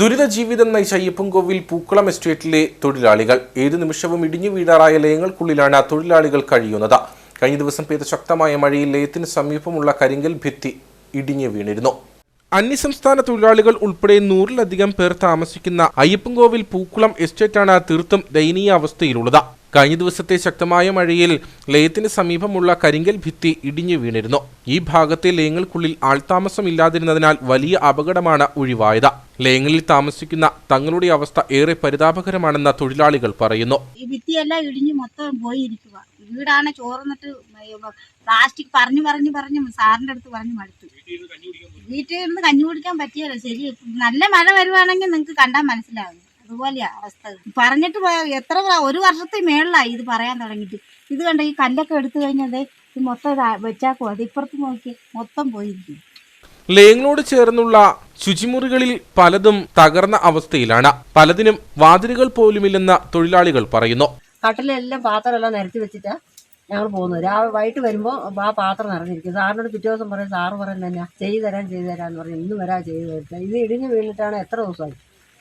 ദുരിത ജീവിതം നയിച്ച അയ്യപ്പൻകോവിൽ പൂക്കുളം എസ്റ്റേറ്റിലെ തൊഴിലാളികൾ ഏതു നിമിഷവും ഇടിഞ്ഞു വീഴാറായ ലയങ്ങൾക്കുള്ളിലാണ് തൊഴിലാളികൾ കഴിയുന്നത്. കഴിഞ്ഞ ദിവസം പെയ്ത ശക്തമായ മഴയിൽ ലയത്തിന് സമീപമുള്ള കരിങ്കൽ ഭിത്തി ഇടിഞ്ഞു വീണിരുന്നു. അന്യസംസ്ഥാന തൊഴിലാളികൾ ഉൾപ്പെടെ 100-ലധികം പേർ താമസിക്കുന്ന അയ്യപ്പൻകോവിൽ പൂക്കുളം എസ്റ്റേറ്റാണ് തീർത്തും ദയനീയ അവസ്ഥയിലുള്ളത്. കഴിഞ്ഞ ദിവസത്തെ ശക്തമായ മഴയിൽ ലയത്തിന് സമീപമുള്ള കരിങ്കൽ ഭിത്തി ഇടിഞ്ഞു വീണിരുന്നു. ഈ ഭാഗത്തെ ലയങ്ങൾക്കുള്ളിൽ ആൾതാമസമില്ലാതിരുന്നതിനാൽ വലിയ അപകടമാണ് ഒഴിവായത്. ലയങ്ങളിൽ താമസിക്കുന്ന തങ്ങളുടെ അവസ്ഥ ഏറെ പരിതാപകരമാണെന്ന് തൊഴിലാളികൾ പറയുന്നു. ഈ ഭിത്തിയെല്ലാം ഇടിഞ്ഞ് മൊത്തം പോയിരിക്കുക. വീടാണ് ചോർന്നിട്ട് പ്ലാസ്റ്റിക് പറഞ്ഞു സാറിന്റെ അടുത്ത് പറഞ്ഞു മടുത്തു. വീട്ടിൽ നിന്ന് കഞ്ഞി കുടിക്കാൻ പറ്റിയല്ലോ. ശരി, നല്ല മഴ വരുവാണെങ്കിൽ നിങ്ങൾക്ക് കണ്ടാൽ മനസ്സിലാവും. അതുപോലെയാ അവസ്ഥ. പറഞ്ഞിട്ട് എത്ര ഒരു വർഷത്തെ മേളിലായി ഇത് പറയാൻ തുടങ്ങിയിട്ട്. ഇത് കണ്ട ഈ കല്ലൊക്കെ എടുത്തു കഴിഞ്ഞത് ഇത് മൊത്തം വെച്ചാക്കും. അത് ഇപ്പുറത്ത് നോക്കി മൊത്തം പോയിരിക്കും. ലയങ്ങളോട് ചേർന്നുള്ള ശുചിമുറികളിൽ പലതും തകർന്ന അവസ്ഥയിലാണ്. പലതിനും വാതിലുകൾ പോലുമില്ലെന്ന് തൊഴിലാളികൾ പറയുന്നു. കട്ടിലെല്ലാം പാത്രമെല്ലാം നിരത്തി വെച്ചിട്ടാ ഞങ്ങൾ പോകുന്നത്. വൈകിട്ട് വരുമ്പോൾ ആ പാത്രം നിറഞ്ഞിരിക്കും. സാറിനോട് പിറ്റേ ദിവസം പറയും. സാറ് പറയുന്നത് തന്നെ ചെയ്തു തരാന്ന് പറയും. ഇന്ന് വരാ ചെയ്തു തരട്ടെ. ഇത് ഇടിഞ്ഞ് വീണിട്ടാണ് എത്ര ദിവസമായി.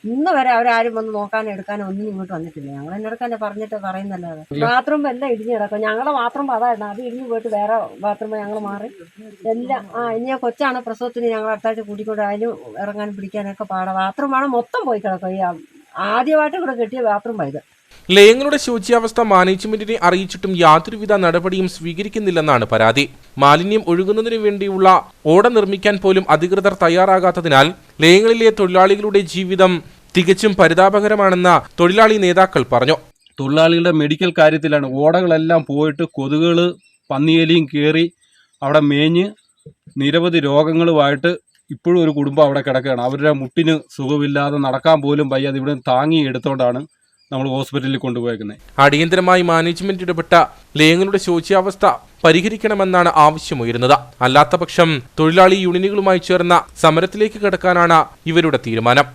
ഇന്ന് വരെ അവരാരും വന്ന് നോക്കാനോ എടുക്കാനോ ഒന്നും ഇങ്ങോട്ട് വന്നിട്ടില്ല. ഞങ്ങൾ എന്നെടുക്കാനെ പറഞ്ഞിട്ട് പറയുന്നല്ലാതെ. ബാത്റൂം എല്ലാം ഇടിഞ്ഞ് കിടക്കും. ഞങ്ങളുടെ ബാത്റൂം അതായിരുന്നു. അത് ഇടിഞ്ഞ് പോയിട്ട് വേറെ ബാത്റൂം ഞങ്ങൾ മാറി എല്ലാം. ഇനി കൊച്ചാണ് പ്രസവത്തിന് ഞങ്ങൾ അടുത്താഴ്ച കൂട്ടിക്കൊണ്ട് അതിന് ഇറങ്ങാനും പിടിക്കാനൊക്കെ പാടാം. ബാത്റൂമാണ് മൊത്തം പോയി കിടക്കും. ഈ ആദ്യമായിട്ട് ഇവിടെ കെട്ടിയ ബാത്റൂം പോയത്. ലയങ്ങളുടെ ശോച്യാവസ്ഥ മാനേജ്മെന്റിനെ അറിയിച്ചിട്ടും യാതൊരുവിധ നടപടിയും സ്വീകരിക്കുന്നില്ലെന്നാണ് പരാതി. മാലിന്യം ഒഴുകുന്നതിനു വേണ്ടിയുള്ള ഓട നിർമ്മിക്കാൻ പോലും അധികൃതർ തയ്യാറാകാത്തതിനാൽ ലയങ്ങളിലെ തൊഴിലാളികളുടെ ജീവിതം തികച്ചും പരിതാപകരമാണെന്ന് തൊഴിലാളി നേതാക്കൾ പറഞ്ഞു. തൊഴിലാളികളുടെ മെഡിക്കൽ കാര്യത്തിലാണ്. ഓടകളെല്ലാം പോയിട്ട് കൊതുകുകൾ പന്നിയെലിയും കയറി അവിടെ മേഞ്ഞ് നിരവധി രോഗങ്ങളുമായിട്ട് ഇപ്പോഴും ഒരു കുടുംബം അവിടെ കിടക്കുകയാണ്. അവരുടെ മുട്ടിന് സുഖമില്ലാതെ നടക്കാൻ പോലും വയ്യാതെ ഇവിടെ താങ്ങി എടുത്തുകൊണ്ടാണ് നമ്മൾ ഹോസ്പിറ്റലിൽ കൊണ്ടുപോയേക്കുന്നത്. അടിയന്തരമായി മാനേജ്മെന്റ് ഇടപെട്ട ലയങ്ങളുടെ ശോച്യാവസ്ഥ പരിഹരിക്കണമെന്നാണ് ആവശ്യമുയരുന്നത്. അല്ലാത്തപക്ഷം തൊഴിലാളി യൂണിയനുകളുമായി ചേർന്ന സമരത്തിലേക്ക് കടക്കാനാണ് ഇവരുടെ തീരുമാനം.